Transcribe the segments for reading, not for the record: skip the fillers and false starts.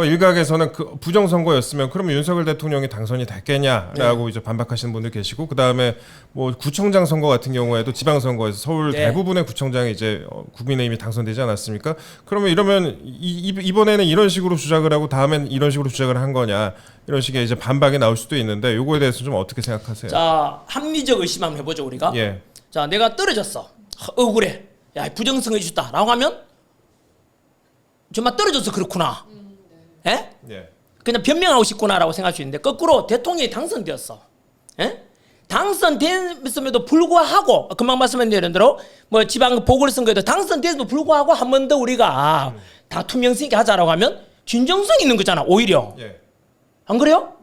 일각에서는 그 부정선거였으면 그러면 윤석열 대통령이 당선이 됐겠냐라고 이제 반박하시는 분들 계시고, 그 다음에 뭐 구청장 선거 같은 경우에도 지방선거에서 서울 대부분의 구청장이 이제 국민의힘이 당선되지 않았습니까? 그러면 이러면 이번에는 이런 식으로 주장을 하고 다음엔 이런 식으로 주장을 한 거냐, 이런 식의 이제 반박이 나올 수도 있는데 요거에 대해서 좀 어떻게 생각하세요? 자, 합리적 의심 한번 해보죠 우리가. 예. 자, 내가 떨어졌어. 억울해. 야, 부정선거 있었다라고 하면 정말 떨어져서 그렇구나. 예? 예. 그냥 변명하고 싶구나라고 생각할 수 있는데, 거꾸로 대통령이 당선되었어. 예? 당선됐음에도 불구하고 금방 말씀드린 대로 뭐 지방 보궐선거에도 당선됐음에도 불구하고 한 번 더 우리가 다 투명성 있게 하자라고 하면 진정성 있는 거잖아 오히려. 예. 안 그래요?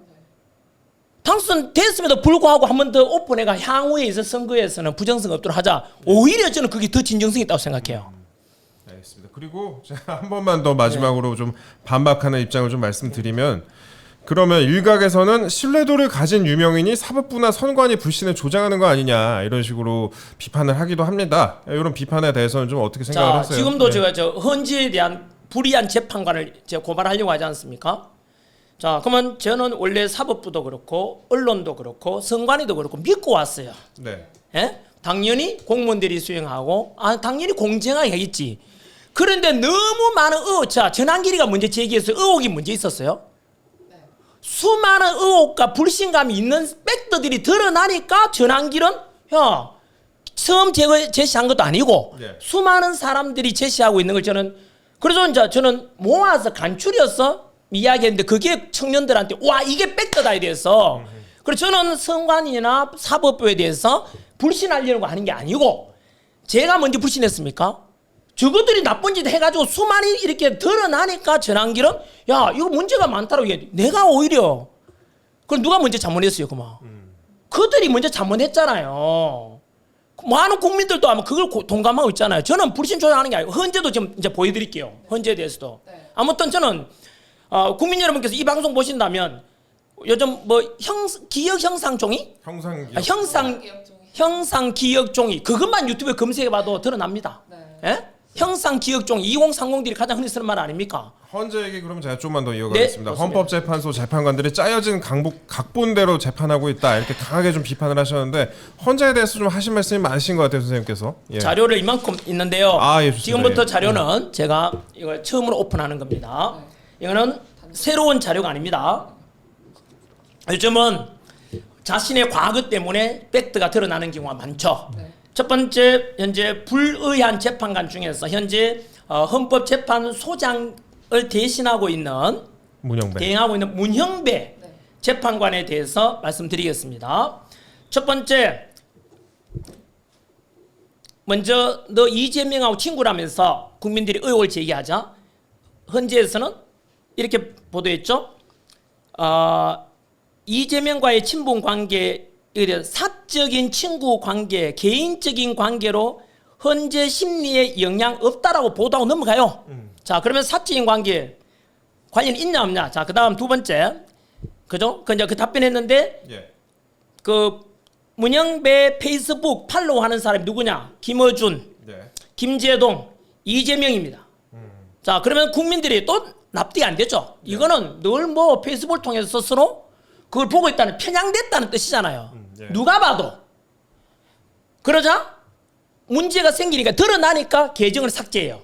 당선됐음에도 불구하고 한 번 더 오픈해가 향후에 있을 선거에서는 부정선거 없도록 하자. 오히려 저는 그게 더 진정성이 있다고 생각해요. 알겠습니다. 그리고 제가 한 번만 더 마지막으로 좀 반박하는 입장을 좀 말씀드리면, 그러면 일각에서는 신뢰도를 가진 유명인이 사법부나 선관위 불신을 조장하는 거 아니냐, 이런 식으로 비판을 하기도 합니다. 이런 비판에 대해서는 좀 어떻게 생각을 하세요? 지금도 제가 저 헌재에 대한 불이한 재판관을 제가 고발하려고 하지 않습니까? 자, 그러면 저는 원래 사법부도 그렇고 언론도 그렇고 선관위도 그렇고 믿고 왔어요. 네. 예? 당연히 공무원들이 수행하고 당연히 공정하게 하겠지. 그런데 너무 많은 의혹, 자, 전환길이가 문제 제기해서 의혹이 문제 있었어요. 수많은 의혹과 불신감이 있는 팩트들이 드러나니까 전환길은 처음 제시한 것도 아니고 수많은 사람들이 제시하고 있는 걸 그래서 이제 저는 모아서 간추려서 이야기했는데 그게 청년들한테 와 이게 팩트다에 대해서. 그래서 저는 선관위나 사법부에 대해서 불신하려고 하는 게 아니고, 제가 먼저 불신했습니까? 저것들이 나쁜 짓 해가지고 수많이 이렇게 드러나니까 전환길은 야 이거 문제가 많다라고 얘기해. 내가 오히려 그럼 누가 먼저 잘못했어요 그만. 그들이 먼저 잘못했잖아요. 많은 국민들도 아마 그걸 동감하고 있잖아요. 저는 불신 조장하는 게 아니고, 헌재도 지금 이제 보여드릴게요. 헌재에 대해서도. 아무튼 저는 국민 여러분께서 이 방송 보신다면 요즘 뭐 기억 형상 종이? 형상 기억 종이 그것만 유튜브에 검색해봐도 드러납니다. 예? 형상 기억 종이 2030들이 가장 흔히 쓰는 말 아닙니까? 헌재 얘기 그러면 제가 좀만 더 이어가겠습니다. 네, 헌법재판소 재판관들이 짜여진 각본대로 재판하고 있다, 이렇게 강하게 좀 비판을 하셨는데 헌재에 대해서 좀 하신 말씀이 많으신 것 같아요, 선생님께서. 예. 자료를 이만큼 있는데요. 예, 지금부터 자료는 제가 이걸 처음으로 오픈하는 겁니다. 이거는 새로운 자료가 아닙니다. 요즘은 자신의 과거 때문에 팩트가 드러나는 경우가 많죠. 첫 번째, 현재 불의한 재판관 중에서 현재 헌법재판소장을 대신하고 있는 대행하고 있는 문형배 재판관에 대해서 말씀드리겠습니다. 첫 번째, 먼저 너 이재명하고 친구라면서 국민들이 의혹을 제기하자 헌재에서는 이렇게 보도했죠. 이재명과의 친분 관계, 사적인 친구 관계, 개인적인 관계로 헌재 심리에 영향 없다라고 보도하고 넘어가요. 자, 그러면 사적인 관계 관련 있냐 없냐? 자, 그다음 두 번째, 그죠? 그 이제 그 답변했는데 그 문영배 페이스북 팔로우하는 사람이 누구냐? 김어준, 김재동, 이재명입니다. 자, 그러면 국민들이 또 납득이 안 되죠. 이거는 늘 뭐 페이스북을 통해서 스스로 그걸 보고 있다는, 편향됐다는 뜻이잖아요. 누가 봐도. 그러자 문제가 생기니까, 드러나니까 계정을 삭제해요.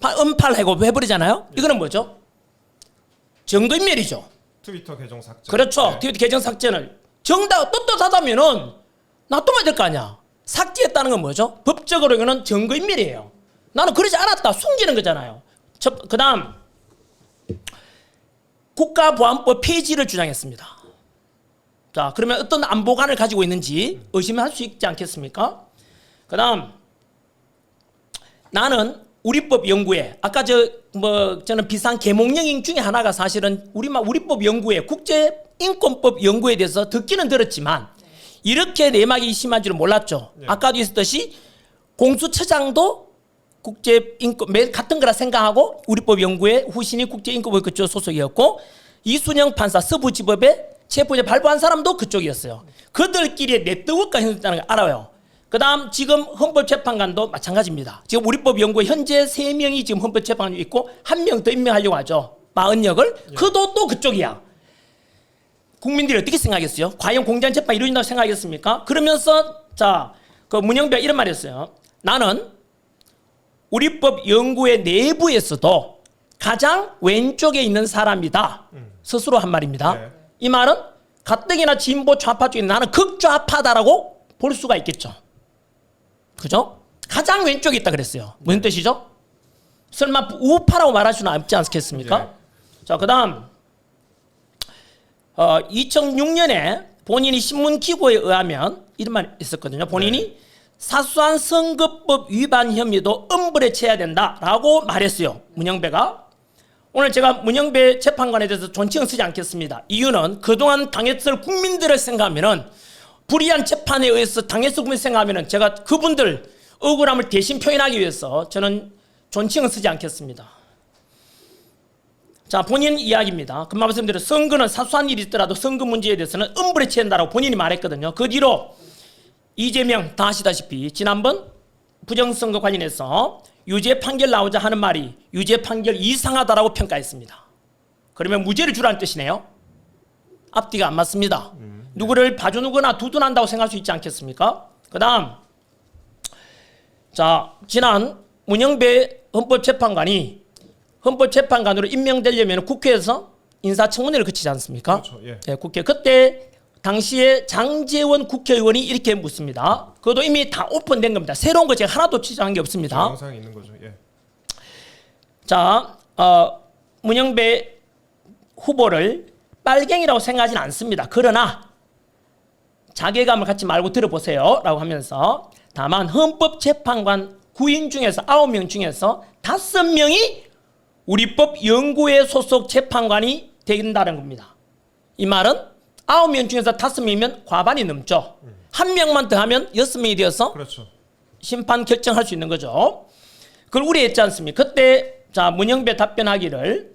은팔하고 해버리잖아요. 이거는 뭐죠? 정도인멸이죠. 트위터 계정 삭제. 그렇죠. 트위터 계정 삭제는 정답 떳떳하다면은 놔두면 될 거 아니야. 삭제했다는 건 뭐죠? 법적으로 이거는 증거인멸이에요. 나는 그러지 않았다, 숨기는 거잖아요. 그 다음 국가보안법 폐지를 주장했습니다. 자, 그러면 어떤 안보관을 가지고 있는지 의심할 수 있지 않겠습니까? 그 다음, 나는 우리법 연구회, 아까 저는 비슷한 계몽령인 중에 하나가 사실은 우리법 연구회, 국제인권법 연구에 대해서 듣기는 들었지만 이렇게 내막이 심한 줄은 몰랐죠. 아까도 있었듯이 공수처장도 국제인권 같은 거라 생각하고 우리법 연구회 후신이 국제인권법 그쪽 소속이었고, 이순영 판사 서부지법에 체포제 발부한 사람도 그쪽이었어요. 그들끼리 네트워크가 형성됐다는 걸 알아요. 그 다음 지금 헌법재판관도 마찬가지입니다. 지금 우리법 연구에 현재 3명이 지금 헌법재판관이 있고 1명 더 임명하려고 하죠. 마흔역을 그도 또 그쪽이야. 국민들이 어떻게 생각했어요? 과연 공정한 재판이 이루어진다고 생각했습니까? 그러면서 자, 그 문영배가 이런 말을 했어요. 나는 우리법 연구의 내부에서도 가장 왼쪽에 있는 사람이다. 스스로 한 말입니다. 네. 이 말은 가뜩이나 진보 좌파 중에 나는 극좌파다라고 볼 수가 있겠죠. 그죠? 가장 왼쪽에 있다 그랬어요. 무슨 뜻이죠? 설마 우파라고 말할 수는 없지 않겠습니까? 네. 자, 그 다음 2006년에 본인이 신문기고에 의하면 이런 말이 있었거든요. 본인이 사소한 선거법 위반 혐의도 엄벌에 처해야 된다라고 말했어요. 문영배가. 오늘 제가 문영배 재판관에 대해서 존칭을 쓰지 않겠습니다. 이유는 그동안 당했을 국민들을 생각하면은 불의한 재판에 의해서 당했을 국민을 생각하면은 제가 그분들 억울함을 대신 표현하기 위해서 저는 존칭을 쓰지 않겠습니다. 자, 본인 이야기입니다. 금방 말씀드린 선거는 사소한 일이 있더라도 선거 문제에 대해서는 엄벌에 처한다라고 본인이 말했거든요. 그 뒤로 이재명 다 아시다시피 지난번 부정선거 관련해서 유죄 판결 나오자 하는 말이 유죄 판결 이상하다라고 평가했습니다. 그러면 무죄를 주라는 뜻이네요. 앞뒤가 안 맞습니다. 누구를 봐주거나 두둔한다고 생각할 수 있지 않겠습니까? 그 다음 자, 지난 문영배 헌법재판관이 헌법재판관으로 임명되려면 국회에서 인사청문회를 거치지 않습니까? 그렇죠. 예. 네, 국회 그때 당시에 장제원 국회의원이 이렇게 묻습니다. 그것도 이미 다 오픈된 겁니다. 새로운 거 제가 하나도 취재한 게 없습니다. 영상이 있는 거죠. 예. 자, 문영배 후보를 빨갱이라고 생각하지는 않습니다. 그러나 자괴감을 갖지 말고 들어보세요 라고 하면서 다만 헌법재판관 9인 중에서 9명 중에서 5명이 우리법 연구회 소속 재판관이 된다는 겁니다. 이 말은 9명 중에서 5명이면 과반이 넘죠. 한 명만 더 하면 6명이 되어서 그렇죠. 심판 결정할 수 있는 거죠. 그걸 우려했지 않습니까? 그때 자, 문영배 답변하기를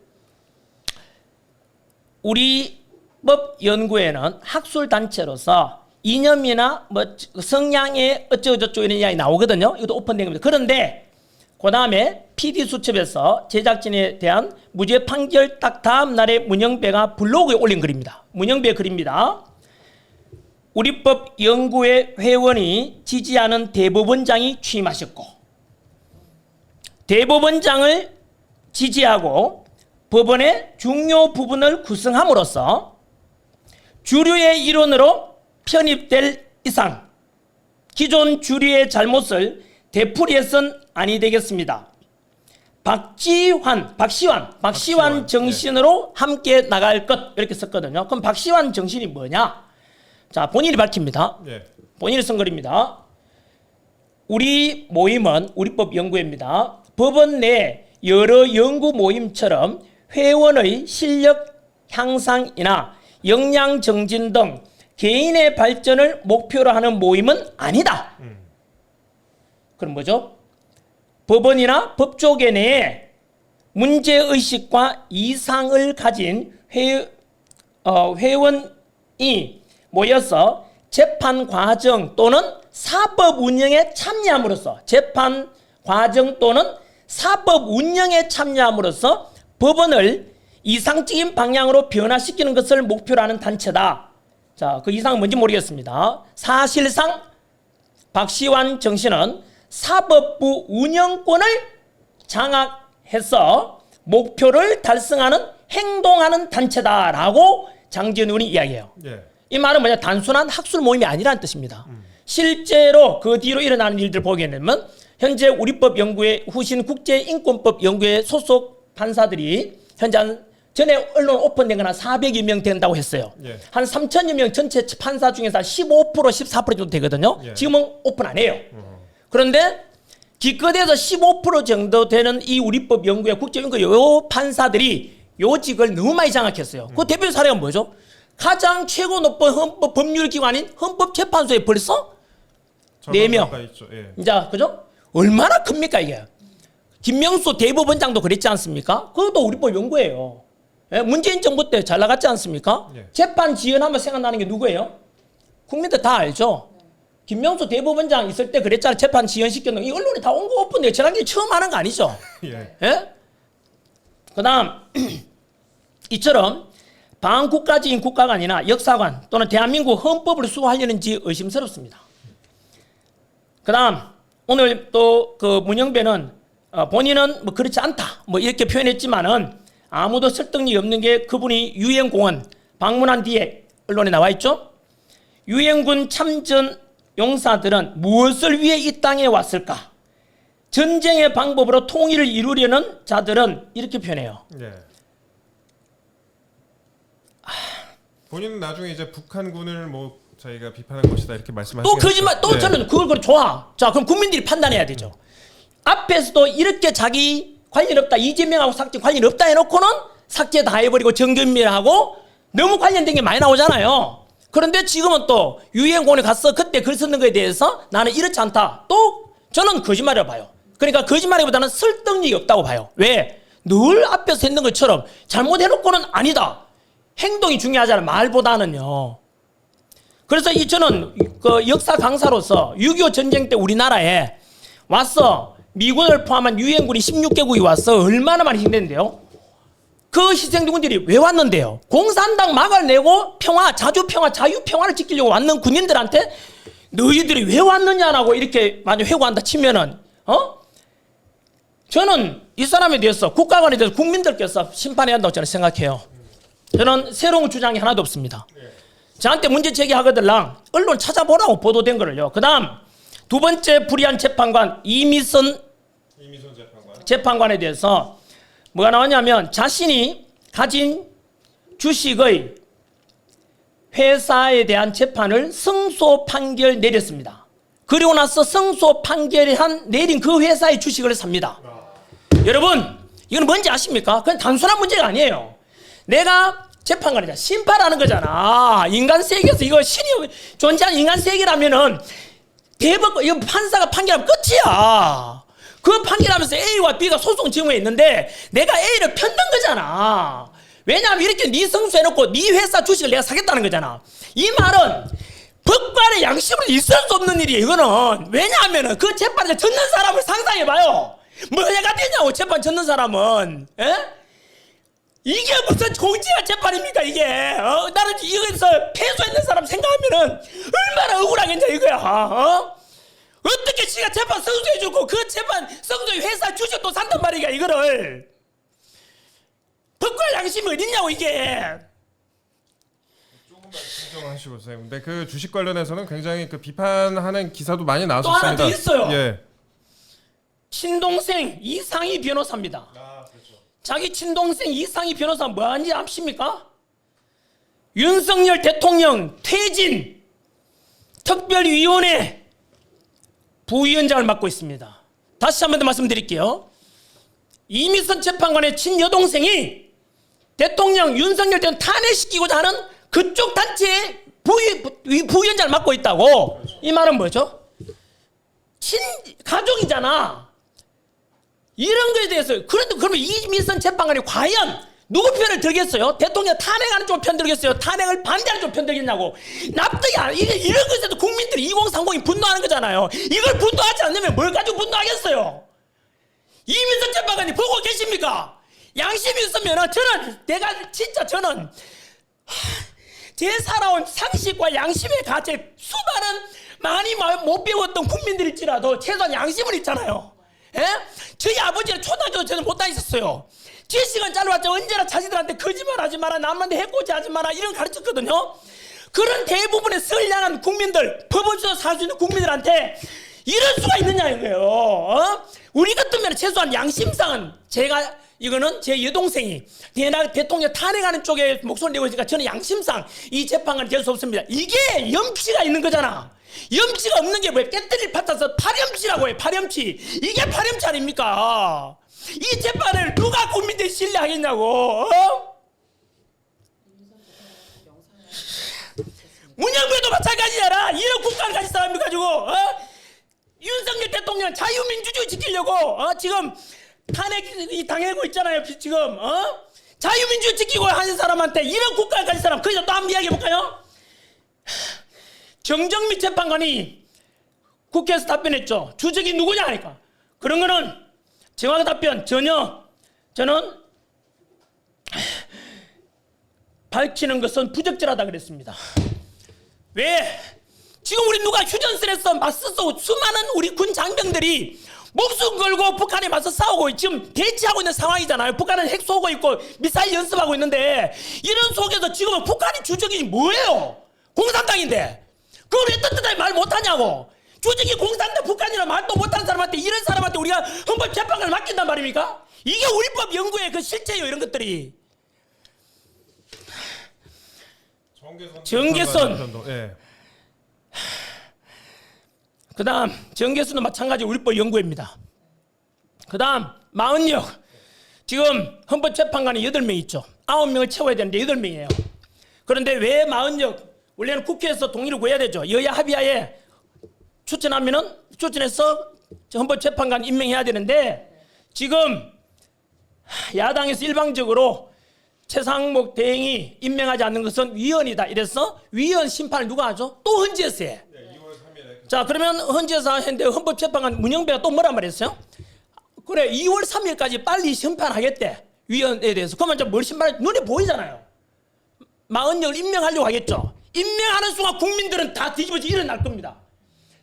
우리 법 연구에는 학술 단체로서 이념이나 뭐 성향의 어쩌고저쩌고 이런 이야기 나오거든요. 이것도 오픈된 겁니다. 그런데 그 다음에 PD수첩에서 제작진에 대한 무죄 판결 딱 다음 날에 문영배가 블로그에 올린 글입니다. 문영배의 글입니다. 우리법 연구회 회원이 지지하는 대법원장이 취임하셨고 대법원장을 지지하고 법원의 중요 부분을 구성함으로써 주류의 이론으로 편입될 이상 기존 주류의 잘못을 되풀이해서는 아니 되겠습니다. 박시환 정신으로 함께 나갈 것 이렇게 썼거든요. 그럼 박시환 정신이 뭐냐? 자, 본인이 밝힙니다. 예. 본인이 쓴 글입니다. 우리 모임은 우리법 연구회입니다. 법원 내 여러 연구 모임처럼 회원의 실력 향상이나 역량 정진 등 개인의 발전을 목표로 하는 모임은 아니다. 그럼 뭐죠? 법원이나 법조계 내에 문제의식과 이상을 가진 회원이 모여서 재판 과정 또는 사법 운영에 참여함으로써 재판 과정 또는 사법 운영에 참여함으로써 법원을 이상적인 방향으로 변화시키는 것을 목표로 하는 단체다. 자, 그 이상은 뭔지 모르겠습니다. 사실상 박시환 정신은 사법부 운영권을 장악해서 목표를 달성하는 행동하는 단체다라고 장지현 의원이 이야기해요. 예. 이 말은 뭐냐? 단순한 학술 모임이 아니라는 뜻입니다. 실제로 그 뒤로 일어나는 일들 보게 되면 현재 우리법 연구회 후신 국제인권법 연구회 소속 판사들이 현재 전에 언론 오픈된 건 한 400여 명 된다고 했어요. 예. 한 3천여 명 전체 판사 중에서 한 15% 14% 정도 되거든요. 예. 지금은 오픈 안 해요. 그런데 기껏해서 15% 정도 되는 이 우리법 연구회 국제연구회 요 판사들이 요직을 너무 많이 장악했어요. 그 대표 사례가 뭐죠? 가장 최고 높은 헌법 법률기관인 헌법재판소에 벌써 4명. 있죠. 예. 이제 그죠? 얼마나 큽니까 이게? 김명수 대법원장도 그랬지 않습니까? 그것도 우리법 연구예요. 예? 문재인 정부 때 잘 나갔지 않습니까? 예. 재판 지연하면 생각나는 게 누구예요? 국민들 다 알죠. 김명수 대법원장 있을 때 그랬잖아요. 재판 지연시켰는 이 언론에 다 온 거 오픈돼요. 저랑 처음 하는 거 아니죠? 예. 예? 그다음 이처럼 반국가적인 국가가 아니라 역사관 또는 대한민국 헌법을 수호하려는지 의심스럽습니다. 그 다음 오늘 또 그 문영배는 본인은 뭐 그렇지 않다 뭐 이렇게 표현했지만은 아무도 설득력이 없는 게 그분이 유엔공원 방문한 뒤에 언론에 나와 있죠. 유엔군 참전 용사들은 무엇을 위해 이 땅에 왔을까? 전쟁의 방법으로 통일을 이루려는 자들은 이렇게 표현해요. 예. 본인은 나중에 이제 북한군을 뭐 저희가 비판한 것이다 이렇게 말씀하시죠. 또 거짓말, 또 저는 그걸 좋아. 자, 그럼 국민들이 판단해야 되죠. 앞에서도 이렇게 자기 관련 없다, 이재명하고 삭제 관련 없다 해놓고는 삭제 다 해버리고 정경밀하고 너무 관련된 게 많이 나오잖아요. 그런데 지금은 또 유엔공원에 가서 그때 글 쓰는 거에 대해서 나는 이렇지 않다. 또 저는 거짓말이라고 봐요. 그러니까 거짓말보다는 설득력이 없다고 봐요. 왜? 늘 앞에서 했는 것처럼 잘못해놓고는 아니다. 행동이 중요하잖아요. 말보다는요. 그래서 저는 그 역사 강사로서 6.25 전쟁 때 우리나라에 와서 미군을 포함한 유엔군이 16개국이 와서 얼마나 많이 희생됐는데요. 그 희생군들이 왜 왔는데요? 공산당 막을 내고 평화, 자주평화, 자유평화를 지키려고 왔는 군인들한테 너희들이 왜 왔느냐라고 이렇게 만약 회고한다 치면은 저는 이 사람에 대해서 국가관에 대해서 국민들께서 심판해야 한다고 저는 생각해요. 저는 새로운 주장이 하나도 없습니다. 저한테 문제 제기하거들랑 언론 찾아보라고 보도된 거를요. 그 다음 두 번째 불의한 재판관 이미선 재판관에 대해서 뭐가 나왔냐면 자신이 가진 주식의 회사에 대한 재판을 승소 판결 내렸습니다. 그리고 나서 승소 판결한 내린 그 회사의 주식을 삽니다. 여러분 이건 뭔지 아십니까? 그냥 단순한 문제가 아니에요. 내가 재판관이잖아. 심판하는 거잖아. 인간 세계에서 이거 신이 존재하는 인간 세계라면은 대법관 이거 판사가 판결하면 끝이야. 그 판결하면서 A와 B가 소송 지음에 있는데 내가 A를 편든 거잖아. 왜냐하면 이렇게 네 승소해놓고 네 회사 주식을 내가 사겠다는 거잖아. 이 말은 법관의 양심으로 있을 수 없는 일이에요. 이거는 왜냐하면은 그 재판을 졌는 사람을 상상해봐요. 뭐 해가 되냐고 재판 졌는 사람은. 에? 이게 무슨 공직의 재판입니까 이게? 나는 이거에서 패소했는 사람 생각하면은 얼마나 억울하겠냐 이거야. 어떻게 지가 재판 승소해주고 그 재판 승소해 회사 주식 또 산단 말이야 이거를. 법관 양심이 어딨냐고 이게. 조금만 진정하시고 선생님. 근데 그 주식 관련해서는 굉장히 그 비판하는 기사도 많이 또 나왔었습니다. 하나 더 있어요. 예. 친동생 이상희 변호사입니다. 그렇죠. 자기 친동생 이상희 변호사 뭐 하는지 아십니까? 윤석열 대통령 퇴진 특별위원회 부위원장을 맡고 있습니다. 다시 한 번 더 말씀드릴게요. 이미선 재판관의 친여동생이 대통령 윤석열 대통령 탄핵시키고자 하는 그쪽 단체의 부위원장을 맡고 있다고. 이 말은 뭐죠? 가족이잖아. 이런 거에 대해서 그런데 그러면 이미선 재판관이 과연 누구 편을 들겠어요? 대통령 탄핵하는 쪽 편 들겠어요? 탄핵을 반대하는 쪽 편 들겠냐고. 납득이 안 돼. 이런 것에도 국민들이 2030이 분노하는 거잖아요. 이걸 분노하지 않으면 뭘 가지고 분노하겠어요? 이미선 재판관이 보고 계십니까? 양심이 있으면 저는 제 살아온 상식과 양심의 가치를 많이 못 배웠던 국민들일지라도 최소한 양심은 있잖아요. 예? 저희 아버지는 초등학교도 저는 못 다녔었어요. 제 시간 짧았자 언제나 자식들한테 거짓말하지 마라, 남한테 해코지하지 마라 이런 가르쳤거든요. 그런 대부분의 선량한 국민들, 법원에서 살 수 있는 국민들한테 이럴 수가 있느냐 이거예요. 우리 같으면 최소한 양심상은 이거는 제 여동생이 대통령 탄핵하는 쪽에 목소리 내고 있으니까 저는 양심상 이 재판관이 될 수 없습니다. 이게 염치가 있는 거잖아. 염치가 없는 게 뭐예요? 깨뜨릴 팥아서 파렴치라고 해요. 파렴치. 이게 파렴치 아닙니까? 이 재판을 누가 국민들이 신뢰하겠냐고. 문영배도 마찬가지잖아. 이런 국가를 가진 사람이 가지고 윤석열 대통령 자유민주주의 지키려고 지금 탄핵이 당하고 있잖아요. 지금 자유민주주의 지키고 하는 사람한테 이런 국가를 가진 사람. 그래서 또 한번 이야기해볼까요? 정정미 재판관이 국회에서 답변했죠. 주적이 누구냐 하니까 그런 거는 정확한 답변 전혀. 저는 밝히는 것은 부적절하다 그랬습니다. 왜? 지금 우리 누가 휴전선에서 맞서서 수많은 우리 군 장병들이 목숨 걸고 북한에 맞서 싸우고 지금 대치하고 있는 상황이잖아요. 북한은 핵 쏘고 있고 미사일 연습하고 있는데 이런 속에서 지금은 북한이 주적이 뭐예요? 공산당인데 그걸 왜 떳떳하게 말 못하냐고. 주적이 공산당 북한이라 말도 못하는 사람한테 이런 사람한테 우리가 헌법재판관을 맡긴단 말입니까? 이게 우리법 연구의 그 실체예요. 이런 것들이. 정계선. 예. 그 다음 정계수도 마찬가지 우리법 연구입니다. 그 다음 마흔역. 지금 헌법재판관이 8명 있죠. 9명을 채워야 되는데 8명이에요. 그런데 왜 마흔역? 원래는 국회에서 동의를 구해야 되죠. 여야 합의하에 추천해서 헌법재판관 임명해야 되는데 지금 야당에서 일방적으로 최상목 대행이 임명하지 않는 것은 위헌이다. 이래서 위헌 심판을 누가 하죠? 또 헌재에서 해. 자, 그러면 헌재에서 했는데 헌법재판관 문영배가 또 뭐란 말했어요? 그래, 2월 3일까지 빨리 심판하겠대. 위헌에 대해서. 그러면 이제 뭘 심판할지 눈에 보이잖아요. 마흔역을 임명하려고 하겠죠. 임명하는 순간 국민들은 다 뒤집어져 일어날 겁니다.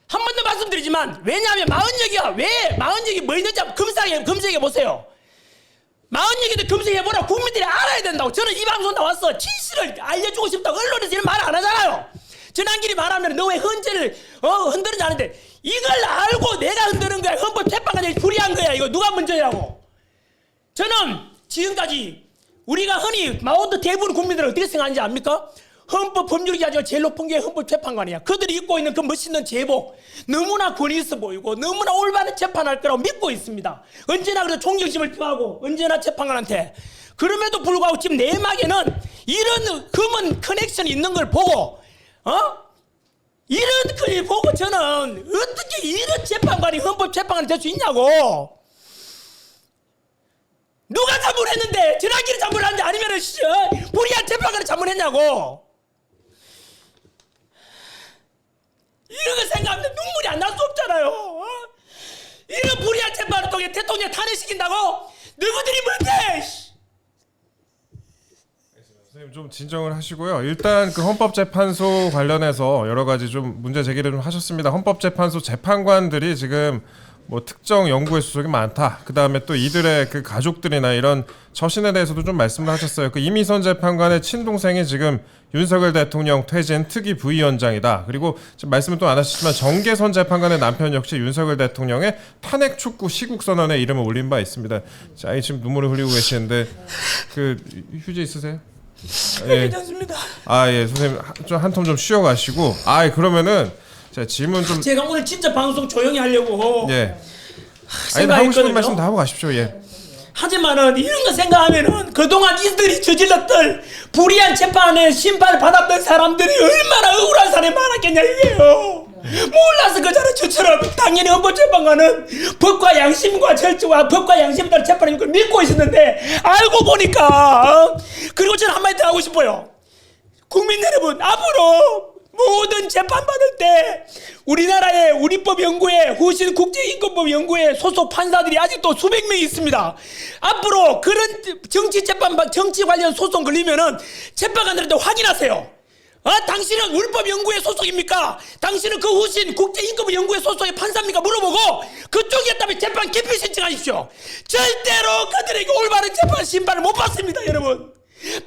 한 번 더 말씀드리지만 왜냐하면 마흔역이야. 왜 마흔역이 뭐 있는지 검색해 보세요. 마흔역에도 검색해보라. 국민들이 알아야 된다고. 저는 이 방송 나와서 진실을 알려주고 싶다고 언론에서 이런 말 안 하잖아요. 전환길이 말하면 너 왜 헌재를 흔드는지 아는데 이걸 알고 내가 흔드는 거야. 헌법재판관이 불의한 거야. 이거 누가 문제냐고. 저는 지금까지 우리가 흔히 마오도 대부분 국민들은 어떻게 생각하는지 압니까? 헌법 법률기관이 제일 높은 게 헌법재판관이야. 그들이 입고 있는 그 멋있는 제복 너무나 권위 있어 보이고 너무나 올바른 재판할 거라고 믿고 있습니다. 언제나 그래서 존경심을 표하고 언제나 재판관한테. 그럼에도 불구하고 지금 내막에는 이런 검은 커넥션이 있는 걸 보고 이런 걸 보고 저는 어떻게 이런 재판관이 헌법재판관이 될 수 있냐고. 누가 자문했는데 전환길이 자문했는데 아니면은 불의한 재판관이 자문했냐고. 이런 거 생각하면 눈물이 안 날 수 없잖아요. 이런 불의한 재판을 통해 대통령 탄핵시킨다고? 누구들이 뭔데? 선생님 좀 진정을 하시고요. 일단 그 헌법재판소 관련해서 여러 가지 좀 문제 제기를 좀 하셨습니다. 헌법재판소 재판관들이 지금 뭐 특정 연구에 수속이 많다. 그 다음에 또 이들의 그 가족들이나 이런 처신에 대해서도 좀 말씀을 하셨어요. 그 이미선 재판관의 친동생이 지금 윤석열 대통령 퇴진 특위 부위원장이다. 그리고 지금 말씀은 또 안 하셨지만 정계선 재판관의 남편 역시 윤석열 대통령의 탄핵 촉구 시국 선언에 이름을 올린 바 있습니다. 자, 지금 눈물을 흘리고 계시는데 그 휴지 있으세요? 예. 괜찮습니다. 아, 예, 선생님 좀 한 텀 좀 쉬어 가시고. 질문은 자, 질문 좀 제가 오늘 진짜 방송 조용히 하려고 예. 아니, 하고 싶은 말씀 다 하고 가십시오. 예. 하지만은 이런 거 생각하면은 그동안 이들이 저질렀던 불의한 재판에 심판을 받았던 사람들이 얼마나 억울한 사람이 많았겠냐 이게요. 몰라서 그잖아. 저처럼 당연히 헌법재판관은 법과 양심과 절제와 법과 양심에 따라 재판하는 걸 믿고 있었는데 알고 보니까 그리고 저는 한마디 더 하고 싶어요. 국민 여러분, 앞으로 모든 재판 받을 때 우리나라의 우리법 연구회 후신 국제인권법 연구회 소속 판사들이 아직도 수백 명이 있습니다. 앞으로 그런 정치 관련 소송 걸리면은 재판관들한테 확인하세요. 당신은 우리법 연구회 소속입니까? 당신은 그 후신 국제인권법 연구회 소속의 판사입니까? 물어보고 그쪽이었다면 재판 기피 신청하십시오. 절대로 그들에게 올바른 재판 심판을 못 받습니다, 여러분.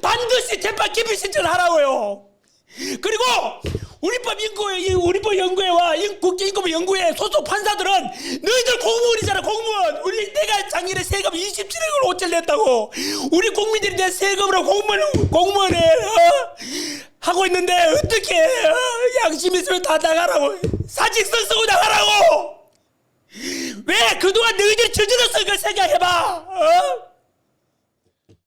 반드시 재판 기피 신청을 하라고요. 그리고 우리법 연구회와 국제인권법 연구회 소속 판사들은 너희들 공무원이잖아. 공무원. 내가 작년에 세금 27억을 5천 냈다고. 우리 국민들이 내 세금으로 공무원에 하고 있는데 어떻게 양심 있으면 다 나가라고. 사직서 쓰고 나가라고. 왜 그동안 너희들이 저질렀어? 그걸 생각해봐.